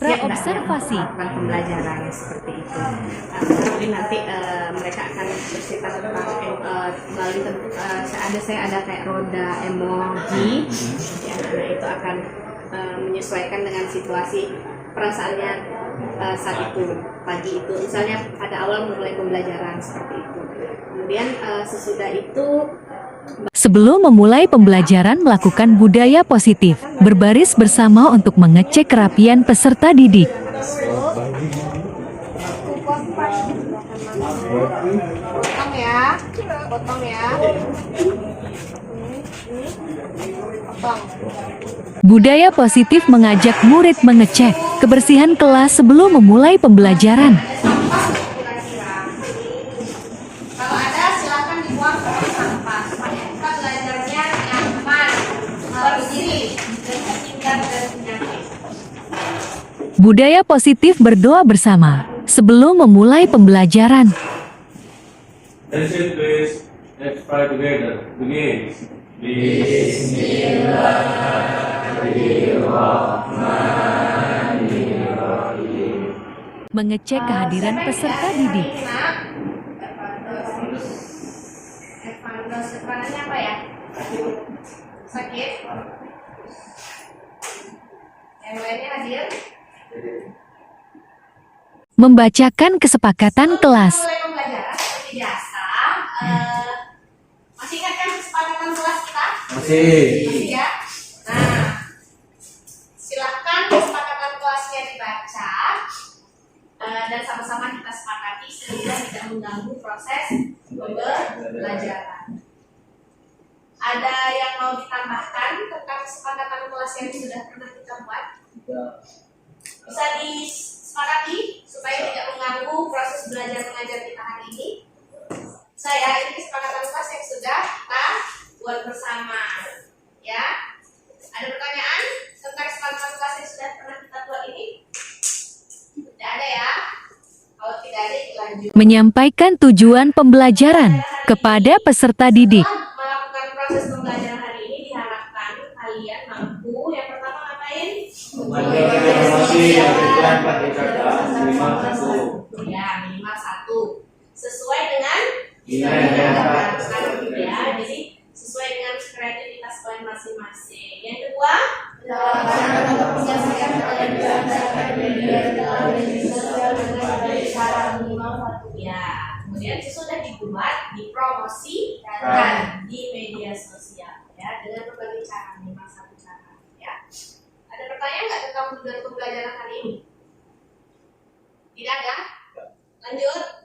praobservasi. Melakukan pembelajaran seperti itu. Tapi nanti mereka akan bercerita tentang melalui saya ada kayak roda emoji. Ya, nah itu akan menyesuaikan dengan situasi perasaannya saat itu pagi itu. Misalnya pada awal memulai pembelajaran seperti itu. Kemudian sesudah itu Sebelum memulai pembelajaran, melakukan budaya positif, berbaris bersama untuk mengecek kerapian peserta didik. potong ya, potong. Budaya positif mengajak murid mengecek kebersihan kelas sebelum memulai pembelajaran. Kalau ada silakan dibuang ke tempat sampah supaya kita belajarnya nyaman, berdiri, dan terhindar dari penyakit. Budaya positif berdoa bersama sebelum memulai pembelajaran. Attention please. Let's pray together. Begin. Mengecek kehadiran peserta didik. Depannya apa ya? Sakit? Yang lainnya hadir? Membacakan kesepakatan kelas. Mulai pembelajaran seperti biasa. Masih ingat kan kesepakatan kelas kita? Masih. Masih ya? Nah, silahkan kesepakatan kelasnya dibaca dan sama-sama kita sepakati sehingga tidak mengganggu proses pembelajaran. Ada yang mau ditambahkan tentang kesepakatan kelas yang sudah pernah kita buat? Bisa disepakati supaya tidak mengganggu proses belajar mengajar kita hari ini. Ini kesepakatan kelas yang sudah kita buat bersama. Ya, ada pertanyaan tentang kesepakatan kelas yang sudah pernah kita buat ini? Tidak ada ya? Kalau tidak ada, lanjut. Menyampaikan tujuan pembelajaran kepada peserta didik. Melakukan proses pembelajaran hari ini diharapkan kalian mampu yang pertama ngapain? Ya, minimal 1 sesuai dengan ya, jadi sesuai dengan kreativitas kalian masing-masing. Yang kedua, ya, kemudian sesudah dibuat, dipromosikan di media sosial ya dengan berbagai cara, minimal 1 cara ya. Ada pertanyaan nggak tentang tujuan pembelajaran hari ini? Tidak ada? Lanjut.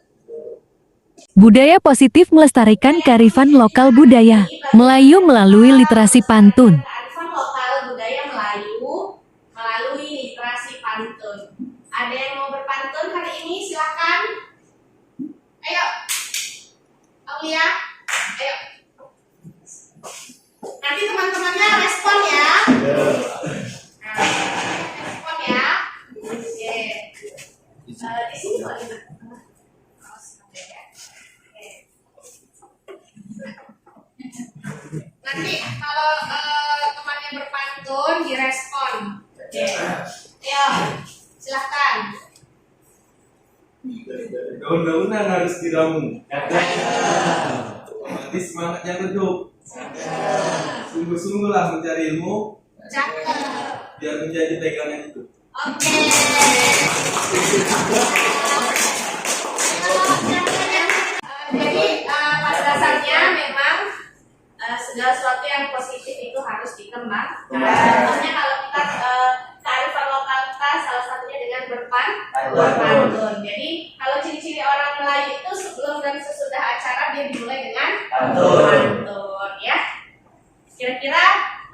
Budaya positif melestarikan kearifan lokal budaya Melayu melalui literasi pantun. Kearifan lokal budaya Melayu melalui literasi pantun. Ada yang mau berpantun hari ini? Silakan. Ayo, Aulia. Ayo. Nanti teman-temannya respon ya. Nah, respon ya. Oke. Di sini kok ini. Nanti kalau temannya berpantun direspon. Oke. Ayo, silahkan. Daun-daunan harus diramu. Mati semangatnya redup. Sungguh-sungguhlah mencari ilmu. Cakep. Biar menjadi pegangan itu. Oke. Jadi pada dasarnya memang segala sesuatu yang positif itu harus dikembangkan. Contohnya kalau kita kearifan lokal kita salah satunya dengan berpantun. Jadi kalau ciri-ciri orang Melayu itu sebelum dan sesudah acara dia dimulai dengan pantun ya. Kira-kira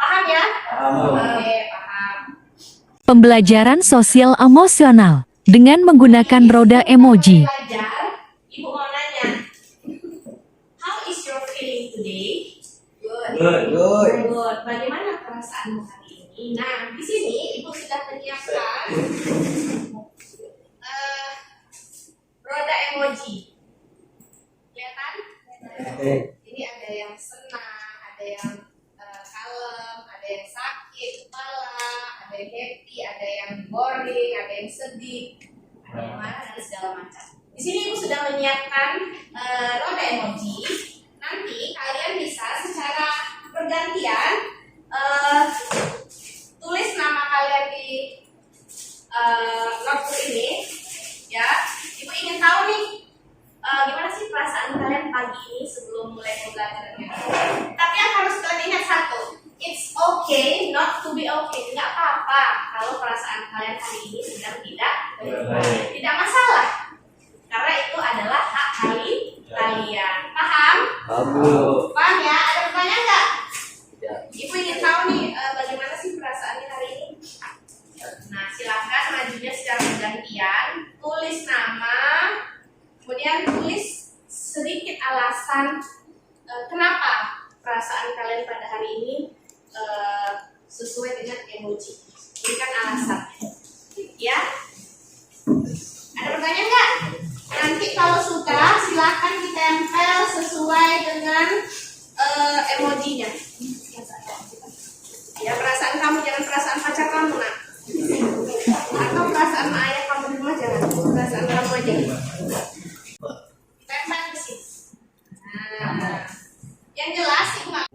paham ya? Oke, paham. Pembelajaran sosial emosional dengan menggunakan roda emoji. Belajar, Ibu mau nanya, how is your feeling today? Good. Bagaimana perasaanmu hari ini? Nah, di sini Ibu sudah menyiapkan roda emoji. Kelihatan? Ini ada yang senang, ada yang kalem, ada yang sakit kepala, ada ada yang happy, ada yang boring, ada yang sedih, ada yang marah, dan segala macam. Di sini ibu sudah menyiapkan roda emoji. Nanti kalian bisa secara bergantian tulis nama kalian di notebook ini, ya. Ibu ingin tahu nih gimana sih perasaan kalian pagi ini sebelum mulai pembelajarannya. Tapi yang harus kalian ingat satu, it's okay not to be okay. Tidak apa-apa kalau perasaan kalian hari ini sedang tidak masalah, karena itu adalah hak kalian. Paham? Paham ya? Ada pertanyaan nggak? Ibu ingin tahu nih bagaimana sih perasaannya hari ini. Nah, silakan majunya secara bergantian, tulis nama, kemudian tulis sedikit alasan kenapa perasaan kalian pada hari ini sesuai dengan emoji. Berikan alasan, ya. Ada pertanyaan nggak? Nanti kalau sudah silakan ditempel sesuai dengan emojinya. Ya, perasaan kamu jangan perasaan pacar kamu, nak. Atau perasaan ayah kamu di rumah jangan. Perasaan kamu aja. Tempel di sini. Nah, yang jelas ibu nggak.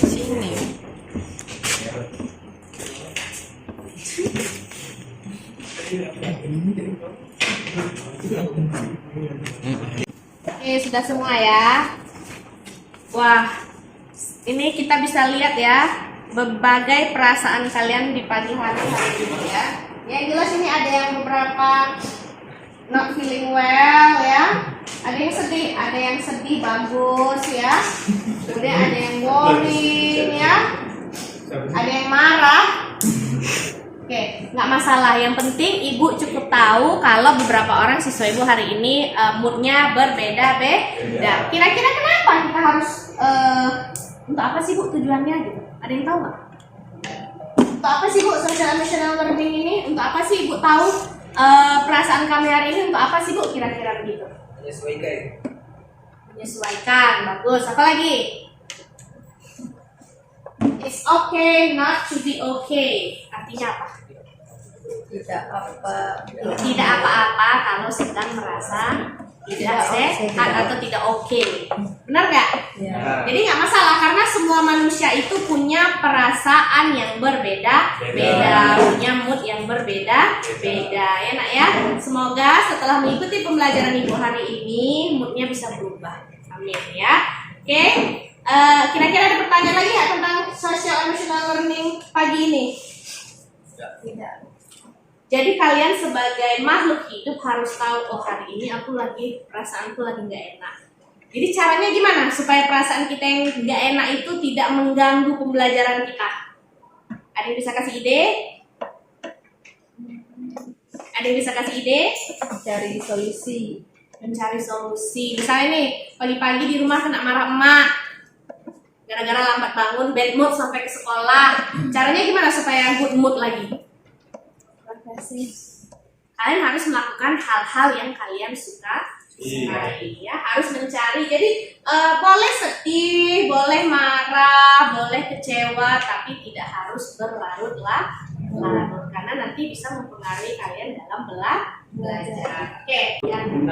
Sini. Oke, sudah semua ya. Wah, ini kita bisa lihat ya berbagai perasaan kalian di pagi hari ini ya. Yang jelas ini ada yang beberapa not feeling well ya. Ada yang sedih bagus ya. Kemudian ada yang worrying ya. Ada yang marah. Oke, nggak masalah. Yang penting ibu cukup tahu kalau beberapa orang siswa ibu hari ini moodnya berbeda-beda. Kira-kira kenapa kita harus untuk apa sih bu tujuannya gitu? Ada yang tahu nggak? Untuk apa sih bu social emotional learning ini? Untuk apa sih ibu tahu perasaan kami hari ini? Untuk apa sih bu kira-kira begitu? Menyesuaikan, bagus. Apa lagi? It's okay not to be okay. Artinya apa? Tidak apa-apa kalau sedang merasa tidak sehat atau tidak oke. Benar nggak? Ya. Jadi nggak masalah karena semua manusia itu punya perasaan yang berbeda-beda, punya mood yang berbeda-beda. Ya nak ya. Semoga setelah mengikuti pembelajaran ibu hari ini moodnya bisa berubah. Amin ya. Oke. Kira-kira ada pertanyaan lagi nggak tentang social emotional learning pagi ini? Tidak. Jadi kalian sebagai makhluk hidup harus tahu, oh hari ini perasaanku lagi nggak enak. Jadi caranya gimana supaya perasaan kita yang nggak enak itu tidak mengganggu pembelajaran kita? Ada yang bisa kasih ide? Ada yang bisa kasih ide? Mencari solusi. Misalnya nih, pagi-pagi di rumah kena marah emak. Gara-gara lambat bangun, bad mood sampai ke sekolah. Caranya gimana supaya good mood lagi? Kalian harus melakukan hal-hal yang kalian sukai ya, harus mencari. Jadi boleh sedih, boleh marah, boleh kecewa, tapi tidak harus berlarut-larut karena nanti bisa mempengaruhi kalian dalam belajar. Oke, yang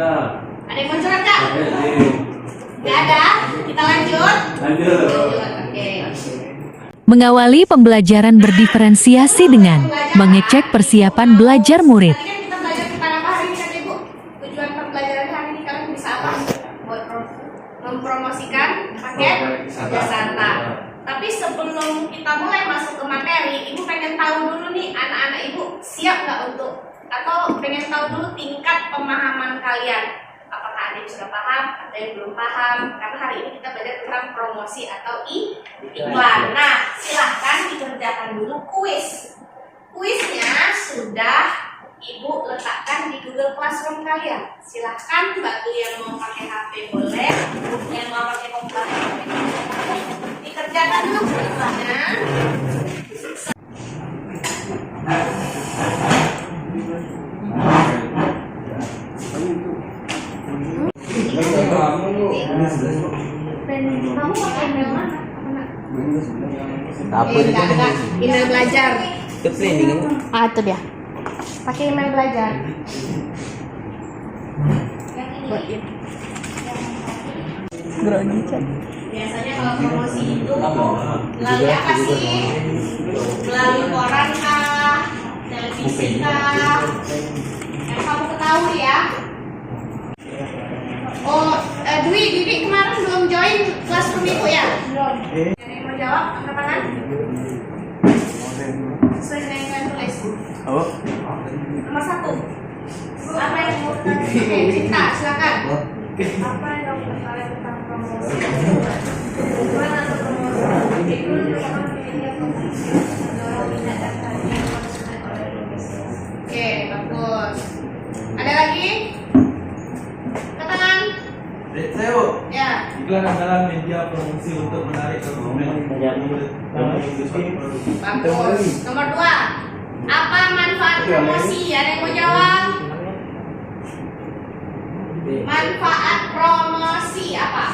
ada yang mau curhat Kak? Nggak ada? Kita lanjut. Oke. Mengawali pembelajaran berdiferensiasi dengan mengecek persiapan belajar murid. Tadi kan kita belajar tentang apa hari ini kan Ibu? Tujuan pembelajaran hari ini kalian bisa apa? Buat mempromosikan paket wisata. Tapi sebelum kita mulai masuk ke materi, Ibu pengen tahu dulu nih anak-anak Ibu siap nggak untuk, atau pengen tahu dulu tingkat pemahaman kalian. Apakah ada yang sudah paham, ada yang belum paham? Karena hari ini kita belajar tentang promosi atau iklan. Nah, silahkan dikerjakan dulu kuis. Kuisnya sudah Ibu letakkan di Google Classroom kalian. Silahkan bagi yang mau pakai HP boleh, yang mau pakai komputer boleh. Dikerjakan dulu kuisnya. Kamu pakai email mana? Email belajar. Itu planning. Ah, itu dia. Pakai email belajar. Yang ini. Grogi Chan. Biasanya kalau promosi itu melalui apa sih? Melalui koran kah? Televisi kah? Yang kamu ketahui ya? Oh, Dwi kemarin belum join Classroom Ibu ya? Belum. Ada yang mau jawab? Angkat tangan. Sesuai dengan yang kalian tulis. Oh. Nomor 1. Apa yang mau Oke, Cinta, silakan. Apa yang kamu ketahui tentang promosi? Tujuan atau promosi itu merupakan media promosi mendorong minat dan kehadiran konsumen oleh Indonesia. Oke, bagus. Ada lagi? Katakan. Saya, Ya. iklan adalah media promosi untuk menarik konsumen. Bagus. Nomor 2. Apa manfaat promosi? Ada yang mau jawab? Manfaat promosi apa?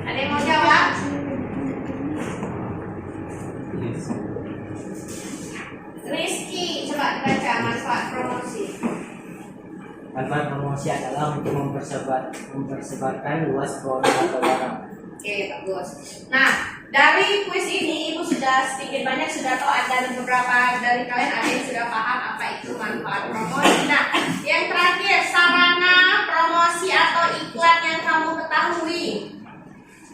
Ada yang mau jawab? Rizky, coba baca manfaat promosi. Manfaat promosi adalah untuk mempersebarkan luas produk atau barang. Oke, bagus. Nah, dari kuis ini Ibu sudah sedikit banyak sudah tahu, ada beberapa dari kalian ada yang sudah paham apa itu manfaat promosi. Nah, yang terakhir sarana promosi atau iklan yang kamu ketahui.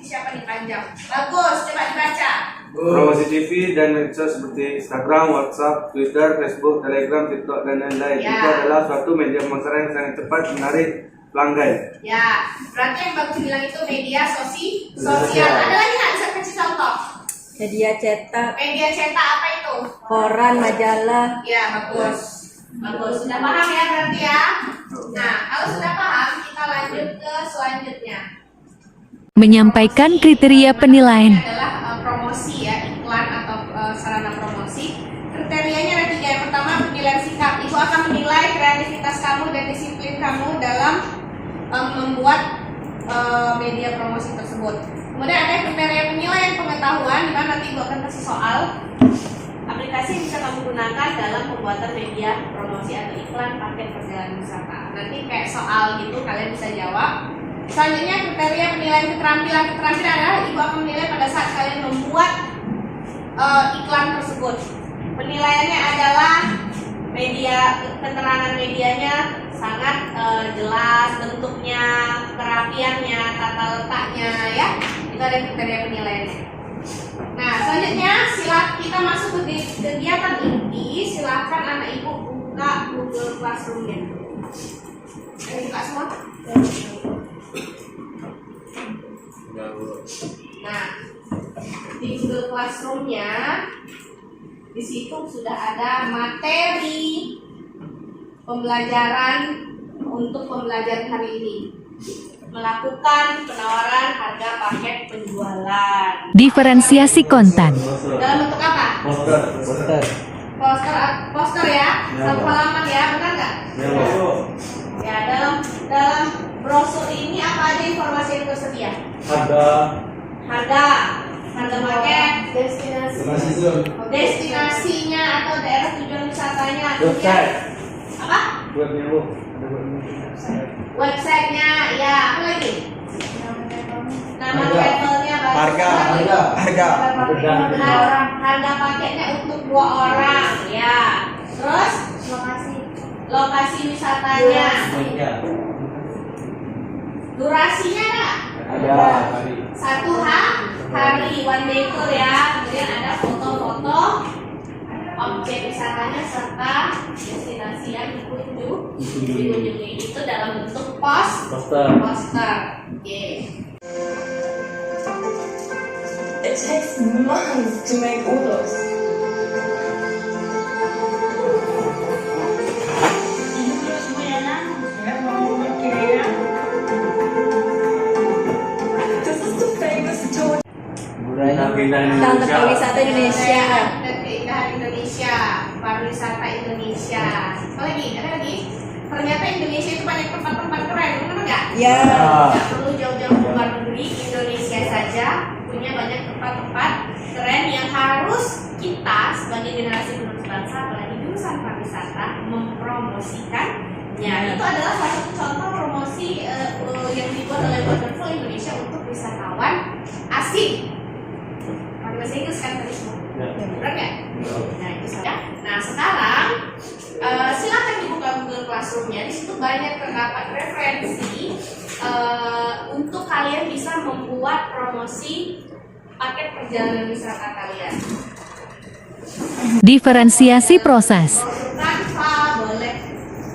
Siapa nih panjang? Bagus, coba dibaca. Promosi TV dan medsos seperti Instagram, WhatsApp, Twitter, Facebook, Telegram, TikTok, dan lain-lain. Ya. Itu adalah suatu media pemasaran yang sangat cepat menarik pelanggan. Ya, berarti yang bagus bilang itu media sosial. Ada lagi nggak bisa kasih contoh? Media cetak, Media cetak apa itu? koran, majalah. Ya, bagus. Bagus, sudah paham ya berarti ya? Nah, kalau sudah paham, kita lanjut ke selanjutnya. Menyampaikan kriteria penilaian. Ini adalah promosi ya, iklan atau sarana promosi. Kriterianya ada 3. Yang pertama, penilaian sikap. Ibu akan menilai kreativitas kamu dan disiplin kamu dalam membuat media promosi tersebut. Kemudian ada kriteria penilaian pengetahuan, di mana nanti Ibu akan kasih soal aplikasi yang bisa kamu gunakan dalam pembuatan media promosi atau iklan paket perjalanan wisata. Nanti kayak soal gitu kalian bisa jawab. Selanjutnya kriteria penilaian keterampilan. Keterampilan adalah Ibu akan menilai pada saat kalian membuat iklan tersebut. Penilaiannya adalah keterangan medianya sangat jelas, bentuknya, kerapiannya, tata letaknya ya. Itu ada kriteria penilaiannya. Nah, selanjutnya kita masuk ke kegiatan inti. Silakan anak Ibu buka Google Classroom-nya. Ayo buka semua. Nah, di Google Classroom-nya di situ sudah ada materi pembelajaran untuk pembelajaran hari ini. Melakukan penawaran harga paket penjualan. Diferensiasi konten. Dalam bentuk apa? Poster. Poster ya, satu halaman ya, benar nggak? Ya, dalam brosur ini apa aja informasi yang tersedia? Harga paket, destinasinya atau daerah tujuan wisatanya, Website. apa? Webnya Bu. Websitenya, ya, apa lagi? Nama travelnya, Harga. harga paketnya untuk 2 orang, ya. Terus lokasi wisatanya, durasinya ada 1 hari, 1 day tour ya. Kemudian ada foto-foto objek wisatanya serta destinasi yang dikunjungi. Itu dalam bentuk poster. Oke. It takes months to make all those. This is the famous tour. Tentang wisata Indonesia. Dan keindahan Indonesia, pariwisata Indonesia. Apa lagi? Ada lagi? Ternyata Indonesia itu banyak tempat-tempat keren, benar nggak? Ya. Nggak perlu jauh-jauh ke luar negeri, Indonesia saja punya banyak tempat-tempat keren yang harus kita sebagai generasi penerus bangsa mempromosikan. Ya, itu adalah salah satu contoh promosi yang dibuat oleh Wonderful Indonesia untuk wisatawan asing. Pakai bahasa Inggris kan tadi semua, benar nggak? Nah itu saja. Nah sekarang silakan dibuka Google Classroom-nya. Di situ banyak terdapat referensi untuk kalian bisa membuat promosi paket perjalanan wisata kalian. Diferensiasi proses. Tanpa boleh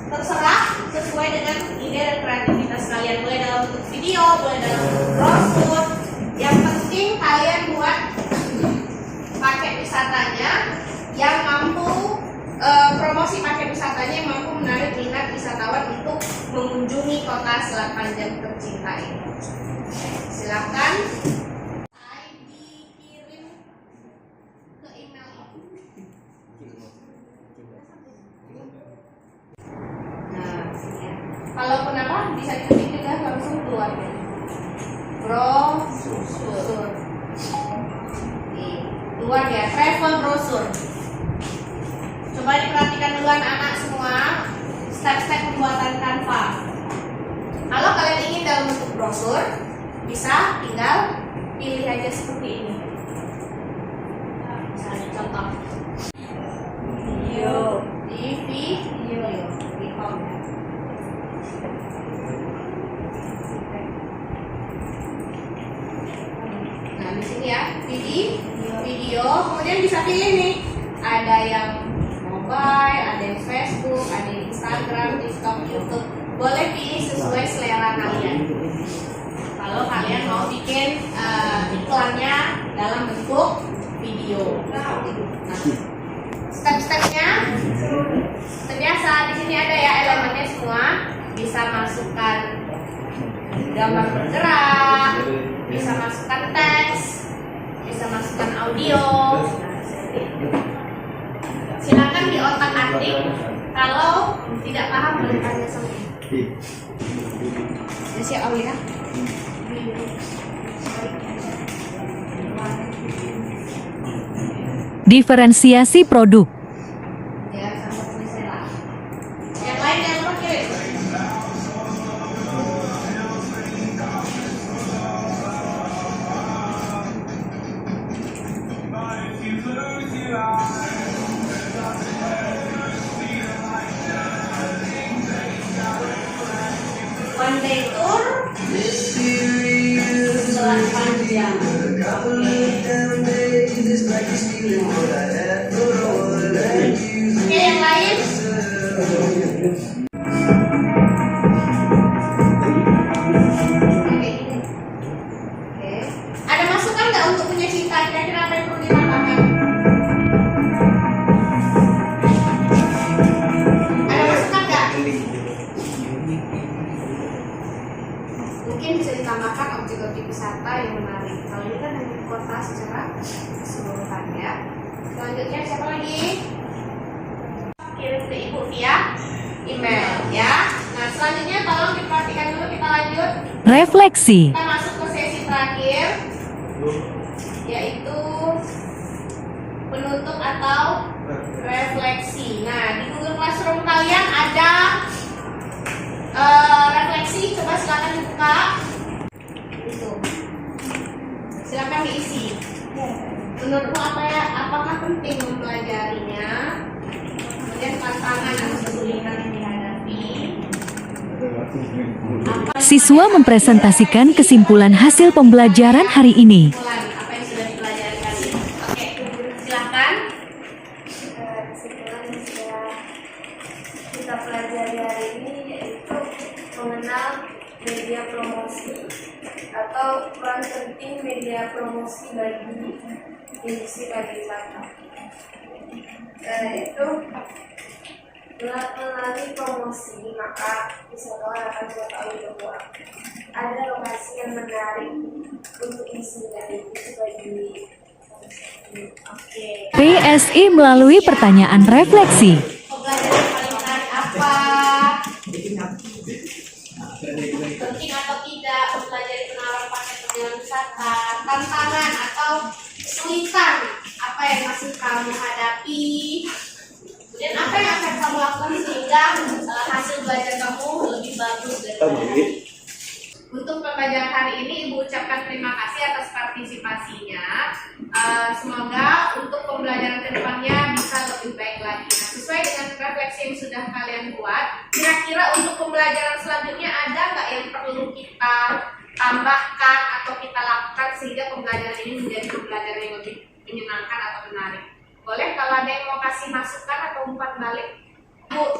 terserah sesuai dengan ide dan kreativitas kalian. Boleh dalam bentuk video, boleh dalam bentuk brosur. Yang penting kalian buat paket wisatanya yang mampu promosi paket wisatanya yang mampu menarik minat wisatawan untuk mengunjungi kota Selat Panjang tercinta ini. Silakan dikirim ke email itu. Nah, ya. Kalaupun apa bisa diketik juga langsung keluar. Brosur. Nih, keluar ya, travel brosur. Coba diperhatikan dulu anak-anak semua step-step pembuatan Canva. Kalau kalian ingin dalam bentuk brosur, bisa tinggal pilih aja seperti ini. Nah, misalnya contoh video di video di home. Nah di sini ya video, kemudian bisa pilih nih. Ada yang mobile, ada yang Facebook, ada yang Instagram, TikTok, YouTube. Boleh pilih sesuai selera kalian. Kalau kalian mau bikin iklannya dalam bentuk video. Nah, step-stepnya terbiasa di sini ada ya elemennya semua. Bisa masukkan gambar bergerak, bisa masukkan teks, bisa masukkan audio. Silakan di otak-atik. Kalau tidak paham boleh tanya sama ya, siap Aulia. Diferensiasi produk. Ya, sama selesai lah. Yang lain jangan lupa kirim. One day tour Selat Panjang. Oke, yang lain. Oke. Ada masukan nggak untuk punya cita? Kira-kira apa yang perlu ditambahkan? Ada masukan nggak? Mungkin bisa ditambahkan objek-objek wisata yang menarik. Kalau ini kan hanya kota secara keseluruhan ya. Selanjutnya siapa lagi? Kirim ke ibu via email ya. Nah selanjutnya tolong diperhatikan dulu, kita lanjut. Refleksi. Kita masuk ke sesi terakhir, yaitu penutup atau refleksi. Nah di Google Classroom kalian ada refleksi. Coba silakan dibuka. Itu. Silakan diisi. Menurutmu apakah penting mempelajarinya? Kemudian tantangan atau kesulitan yang dihadapi. Siswa mempresentasikan kesimpulan hasil pembelajaran hari ini. Apa yang sudah dipelajari kali ini? Oke, silakan. Kesimpulan yang sudah kita pelajari hari ini yaitu mengenal media promosi atau peran penting media promosi bagi industri pariwisata. Itu melalui promosi maka wisatawan akan mengetahui bahwa ada lokasi yang menarik untuk disinggahi bagi. Oke. PSI melalui pertanyaan refleksi. Pembelajaran paling menarik apa? Penting atau tidak mempelajari penawaran paket perjalanan wisata? Tantangan atau kesulitan apa yang masih kamu hadapi? Dan apa yang akan kamu lakukan sehingga belajar kamu lebih bagus dari untuk pembelajaran hari ini, Ibu ucapkan terima kasih atas partisipasinya. Semoga untuk pembelajaran kedepannya bisa lebih baik lagi. Nah, sesuai dengan refleksi yang sudah kalian buat, kira-kira untuk pembelajaran selanjutnya ada nggak yang perlu kita tambahkan atau kita lakukan sehingga pembelajaran ini menjadi pembelajaran yang lebih menyenangkan atau menarik? Boleh kalau ada yang mau kasih masukan atau umpan balik?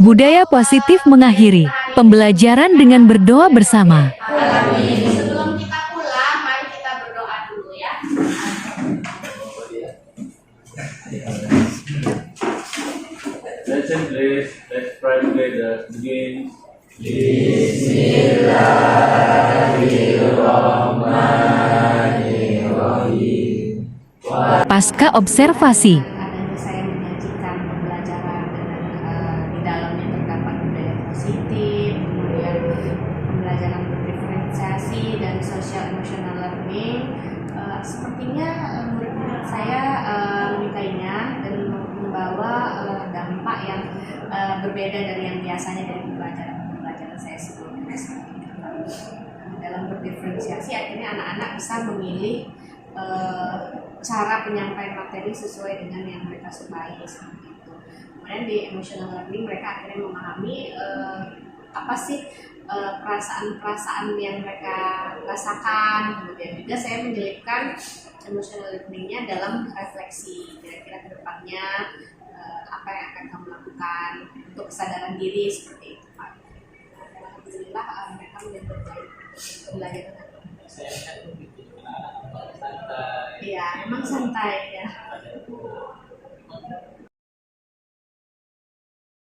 Budaya positif mengakhiri pembelajaran dengan berdoa bersama. Amin. Sebelum kita pulang, mari kita berdoa dulu ya. Lesson please. Let's pray together. Begin. Pasca observasi. Adanya saya menyajikan pembelajaran dengan di dalamnya terdapat budaya positif, kemudian pembelajaran berdiferensiasi dan social emotional learning. Sepertinya murid-murid saya menyukainya dan membawa dampak yang berbeda dari yang biasanya dari pembelajaran saya sebelumnya. Dalam berdiferensiasi akhirnya anak-anak bisa memilih cara penyampaian materi sesuai dengan yang mereka sukai seperti itu. Kemudian di emotional learning mereka akhirnya memahami apa sih perasaan-perasaan yang mereka rasakan. Kemudian juga saya menyelipkan emotional learningnya dalam refleksi kira-kira kedepannya apa yang akan kamu lakukan untuk kesadaran diri seperti itu Pak. Alhamdulillah mereka menjadi baik pembelajaran. Iya, emang santai ya.